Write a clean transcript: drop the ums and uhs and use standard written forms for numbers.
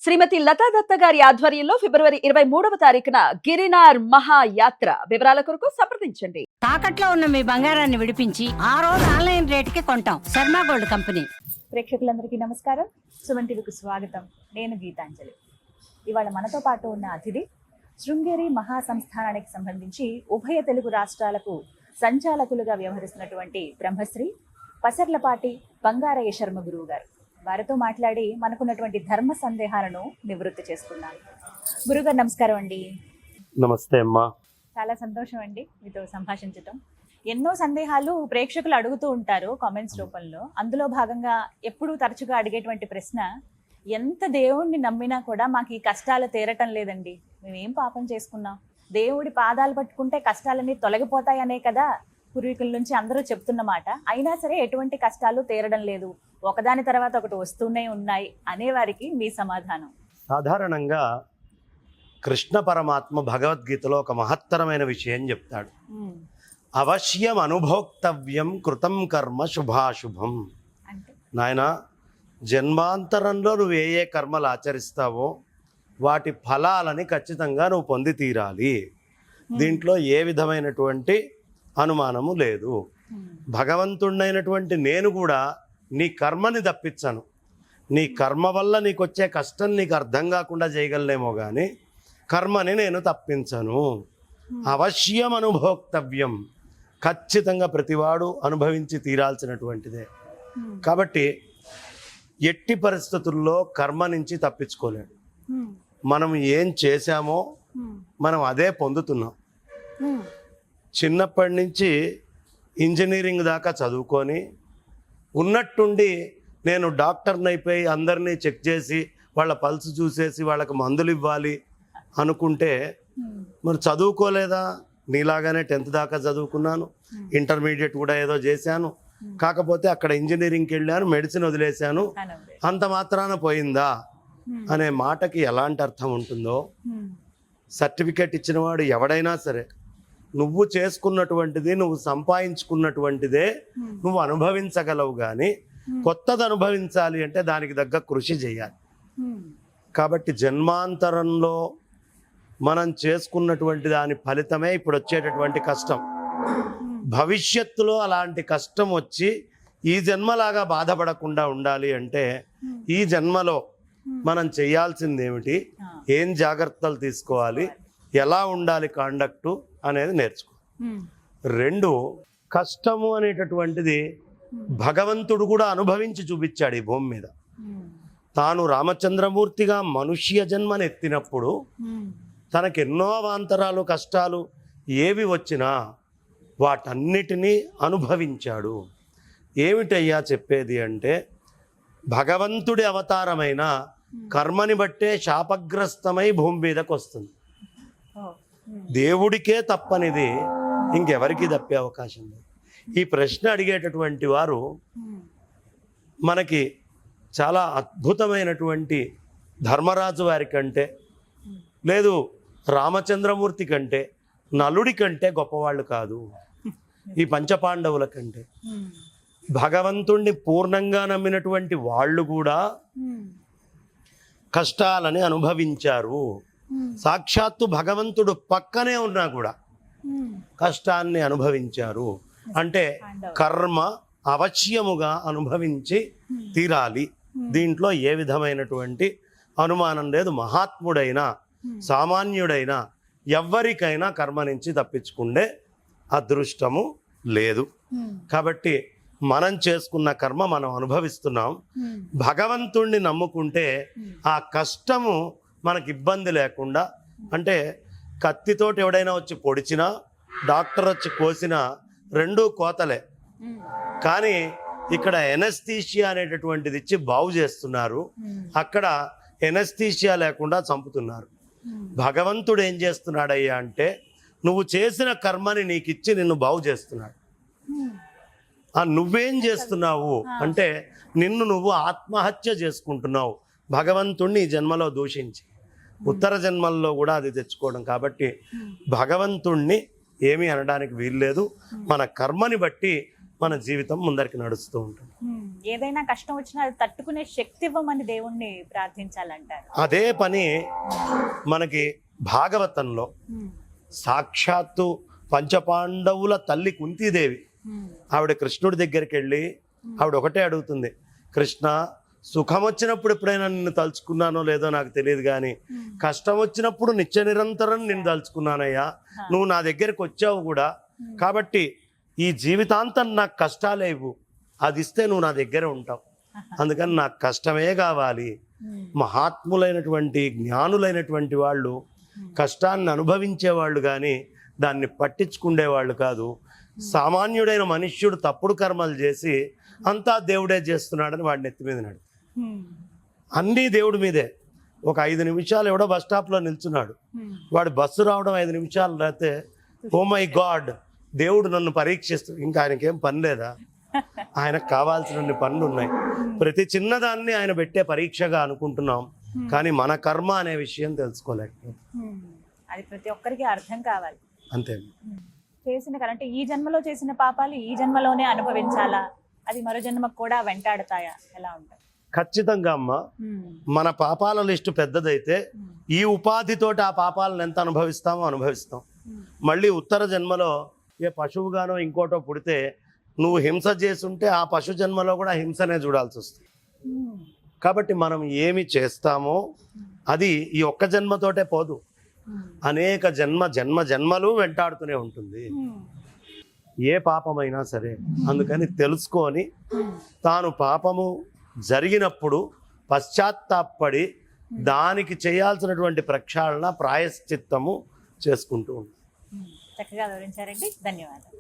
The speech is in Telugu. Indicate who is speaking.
Speaker 1: శ్రీమతి లతా దత్త గారి ఆధ్వర్యంలో ఫిబ్రవరి 23వ తారీఖున గిరినార్ మహాయాత్ర. వివరాల కొరకు సంప్రదించండి.
Speaker 2: తాకట్లో ఉన్న మీ బంగారాన్ని విడిపించి ఆ రోజు ఆన్లైన్ రేటుకి కొంటాం. Sharma gold company.
Speaker 3: ప్రేక్షకులందరికీ నమస్కారం. సుమన్ టీవీకి స్వాగతం. నేను గీతాంజలి. ఇవాళ మనతో పాటు ఉన్న అతిథి శృంగేరి మహాసంస్థానానికి సంబంధించి ఉభయ తెలుగు రాష్ట్రాలకు సంచాలకులుగా వ్యవహరిస్తున్నటువంటి బ్రహ్మశ్రీ పసర్లపాటి బంగారయ్య శర్మ గురువు గారు. వారితో మాట్లాడి మనకున్నటువంటి ధర్మ సందేహాలను నివృత్తి చేసుకున్నాను. గురుగారు నమస్కారం అండి.
Speaker 4: నమస్తే అమ్మా.
Speaker 3: చాలా సంతోషం అండి మీతో సంభాషించటం. ఎన్నో సందేహాలు ప్రేక్షకులు అడుగుతూ ఉంటారు కామెంట్స్ రూపంలో. అందులో భాగంగా ఎప్పుడూ తరచుగా అడిగేటువంటి ప్రశ్న, ఎంత దేవుణ్ణి నమ్మినా కూడా మాకు ఈ కష్టాలు తీరటం లేదండి, మేమేం పాపం చేసుకున్నాం, దేవుడి పాదాలు పట్టుకుంటే కష్టాలన్నీ తొలగిపోతాయనే కదా పూర్వీకుల నుంచి అందరూ చెప్తున్నమాట, అయినా సరే ఎటువంటి కష్టాలు తీరడం లేదు, ఒకదాని తర్వాత ఒకటి వస్తూనే ఉన్నాయి అనేవారికి మీ సమాధానం?
Speaker 4: సాధారణంగా కృష్ణ పరమాత్మ భగవద్గీతలో ఒక మహత్తరమైన విషయం చెప్తాడు. అవశ్యం అనుభోక్తవ్యం కృతం కర్మ శుభాశుభం. నాయన, జన్మాంతరంలో నువ్వు ఏ కర్మలు ఆచరిస్తావో వాటి ఫలాలని ఖచ్చితంగా నువ్వు పొంది తీరాలి. దీంట్లో ఏ విధమైనటువంటి అనుమానము లేదు. భగవంతుడైనటువంటి నేను కూడా నీ కర్మని తప్పించను. నీ కర్మ వల్ల నీకు వచ్చే కష్టం నీకు అర్థం కాకుండా చేయగలనేమో కానీ కర్మని నేను తప్పించను. అవశ్యం అనుభోక్తవ్యం, ఖచ్చితంగా ప్రతివాడు అనుభవించి తీరాల్సినటువంటిదే. కాబట్టి ఎట్టి పరిస్థితుల్లో కర్మ నుంచి తప్పించుకోలేడు. మనం ఏం చేశామో మనం అదే పొందుతున్నాం. చిన్నప్పటి నుంచి ఇంజనీరింగ్ దాకా చదువుకొని ఉన్నట్టుండి నేను డాక్టర్ని అయిపోయి అందరినీ చెక్ చేసి వాళ్ళ పల్స్ చూసేసి వాళ్ళకి మందులు ఇవ్వాలి అనుకుంటే మరి చదువుకోలేదా? నీలాగానే 10th దాకా చదువుకున్నాను, ఇంటర్మీడియట్ కూడా ఏదో చేశాను, కాకపోతే అక్కడ ఇంజనీరింగ్కి వెళ్ళాను, మెడిసిన్ వదిలేశాను, అంత మాత్రాన పోయిందా అనే మాటకి ఎలాంటి అర్థం ఉంటుందో, సర్టిఫికెట్ ఇచ్చినవాడు ఎవడైనా సరే నువ్వు చేసుకున్నటువంటిది నువ్వు సంపాదించుకున్నటువంటిదే నువ్వు అనుభవించగలవు, కానీ కొత్తది అనుభవించాలి అంటే దానికి తగ్గ కృషి చేయాలి. కాబట్టి జన్మాంతరంలో మనం చేసుకున్నటువంటి దాని ఫలితమే ఇప్పుడు వచ్చేటటువంటి కష్టం. భవిష్యత్తులో అలాంటి కష్టం వచ్చి ఈ జన్మలాగా బాధపడకుండా ఉండాలి అంటే ఈ జన్మలో మనం చేయాల్సింది ఏమిటి, ఏం జాగ్రత్తలు తీసుకోవాలి, ఎలా ఉండాలి కాండక్టు అనేది నేర్చుకో. 2, కష్టము అనేటటువంటిది భగవంతుడు కూడా అనుభవించి చూపించాడు ఈ భూమి మీద. తాను రామచంద్రమూర్తిగా మనుష్య జన్మను ఎత్తినప్పుడు తనకు ఎన్నో అవాంతరాలు కష్టాలు ఏవి వచ్చినా వాటన్నిటినీ అనుభవించాడు. ఏమిటయ్యా చెప్పేది అంటే, భగవంతుడి అవతారమైన కర్మని బట్టే శాపగ్రస్తమై భూమి మీదకు వస్తుంది. దేవుడికే తప్పనిది ఇంకెవరికి తప్పే అవకాశం లేదు. ఈ ప్రశ్న అడిగేటటువంటి వారు మనకి చాలా అద్భుతమైనటువంటి ధర్మరాజు వారి కంటే, లేదు రామచంద్రమూర్తి కంటే, నలుడి కంటే గొప్పవాళ్ళు కాదు. ఈ పంచపాండవుల కంటే భగవంతుణ్ణి పూర్ణంగా నమ్మినటువంటి వాళ్ళు కూడా కష్టాలని అనుభవించారు. సాక్షాత్తు భగవంతుడు పక్కనే ఉన్నా కూడా కష్టాన్ని అనుభవించారు. అంటే కర్మ అవశ్యముగా అనుభవించి తీరాలి. దీంట్లో ఏ విధమైనటువంటి అనుమానం లేదు. మహాత్ముడైనా సామాన్యుడైనా ఎవ్వరికైనా కర్మ నుంచి తప్పించుకుండే అదృష్టము లేదు. కాబట్టి మనం చేసుకున్న కర్మ మనం అనుభవిస్తున్నాం. భగవంతుణ్ణి నమ్ముకుంటే ఆ కష్టము మనకి ఇబ్బంది లేకుండా, అంటే కత్తితోటి ఎవడైనా వచ్చి పొడిచినా డాక్టర్ వచ్చి కోసినా రెండూ కోతలే, కానీ ఇక్కడ ఎనస్థీషియా అనేటటువంటిది ఇచ్చి బాగు చేస్తున్నారు, అక్కడ ఎనస్థీషియా లేకుండా చంపుతున్నారు. భగవంతుడు ఏం చేస్తున్నాడయ్యా అంటే నువ్వు చేసిన కర్మని నీకు ఇచ్చి నిన్ను బాగు చేస్తున్నాడు. నువ్వేం చేస్తున్నావు అంటే నిన్ను నువ్వు ఆత్మహత్య చేసుకుంటున్నావు, భగవంతుణ్ణి ఈ జన్మలో దూషించి. ఉత్తర జన్మల్లో కూడా అది తెచ్చుకోవడం. కాబట్టి భగవంతుణ్ణి ఏమీ అనడానికి వీల్లేదు. మన కర్మని బట్టి మన జీవితం ముందరికి నడుస్తూ ఉంటుంది.
Speaker 3: ఏదైనా కష్టం వచ్చినా అది తట్టుకునే శక్తి ఇవ్వమని దేవుణ్ణి ప్రార్థించాలంటారు.
Speaker 4: అదే పని మనకి భాగవతంలో సాక్షాత్తు పంచపాండవుల తల్లి కుంతీదేవి ఆవిడ కృష్ణుడి దగ్గరికి వెళ్ళి ఆవిడ ఒకటే అడుగుతుంది, కృష్ణ సుఖం వచ్చినప్పుడు ఎప్పుడైనా నిన్ను తలుచుకున్నానో లేదో నాకు తెలియదు, కానీ కష్టం వచ్చినప్పుడు నిత్య నిరంతరం నిన్ను తలుచుకున్నానయ్యా, నువ్వు నా దగ్గరికి వచ్చావు కూడా, కాబట్టి ఈ జీవితాంతం నాకు కష్టాలే ఇవ్వు, అది ఇస్తే నువ్వు నా దగ్గర ఉంటావు, అందుకని నాకు కష్టమే కావాలి. మహాత్ములైనటువంటి జ్ఞానులైనటువంటి వాళ్ళు కష్టాన్ని అనుభవించేవాళ్ళు కానీ దాన్ని పట్టించుకునేవాళ్ళు కాదు. సామాన్యుడైన మనుష్యుడు తప్పుడు కర్మలు చేసి అంతా దేవుడే చేస్తున్నాడని వాడిని ఎత్తి మీద నాడు. అన్నీ దేవుడి మీదే. ఒక 5 నిమిషాలు ఎవడో బస్ స్టాప్లో నిల్చున్నాడు, వాడు బస్సు రావడం 5 నిమిషాలు లేతే ఓ మై గాడ్ దేవుడు నన్ను పరీక్షిస్తూ, ఇంకా ఆయనకేం పని లేదా? ఆయనకు కావాల్సిన పనులు ఉన్నాయి. ప్రతి చిన్నదాన్ని ఆయన పెట్టే పరీక్షగా అనుకుంటున్నాం, కానీ మన కర్మ అనే విషయం తెలుసుకోలేకపోతే
Speaker 3: అది ప్రతి ఒక్కరికి అర్థం కావాలి.
Speaker 4: అంతే.
Speaker 3: చేసిన అంటే ఈ జన్మలో చేసిన పాపాలు ఈ జన్మలోనే అనుభవించాలా, అది మరో జన్మకు కూడా వెంటాడుతాయా, ఎలా ఉంటాయి?
Speaker 4: ఖచ్చితంగా అమ్మ, మన పాపాల లిస్టు పెద్దదైతే ఈ ఉపాధితోటి ఆ పాపాలను ఎంత అనుభవిస్తామో అనుభవిస్తాం. మళ్ళీ ఉత్తర జన్మలో ఏ పశువుగానో ఇంకోటో పుడితే నువ్వు హింస చేస్తుంటే ఆ పశు జన్మలో కూడా హింసనే చూడాల్సి వస్తుంది. కాబట్టి మనం ఏమి చేస్తామో అది ఈ ఒక్క జన్మతోటే పోదు, అనేక జన్మలు వెంటాడుతూనే ఉంటుంది, ఏ పాపమైనా సరే. అందుకని తెలుసుకొని తాను పాపము జరిగినప్పుడు పశ్చాత్తాపడి దానికి చేయాల్సినటువంటి ప్రక్షాళన ప్రాయశ్చిత్తము చేసుకుంటూ ఉంటాం.
Speaker 3: చక్కగా వివరించారండి, ధన్యవాదాలు.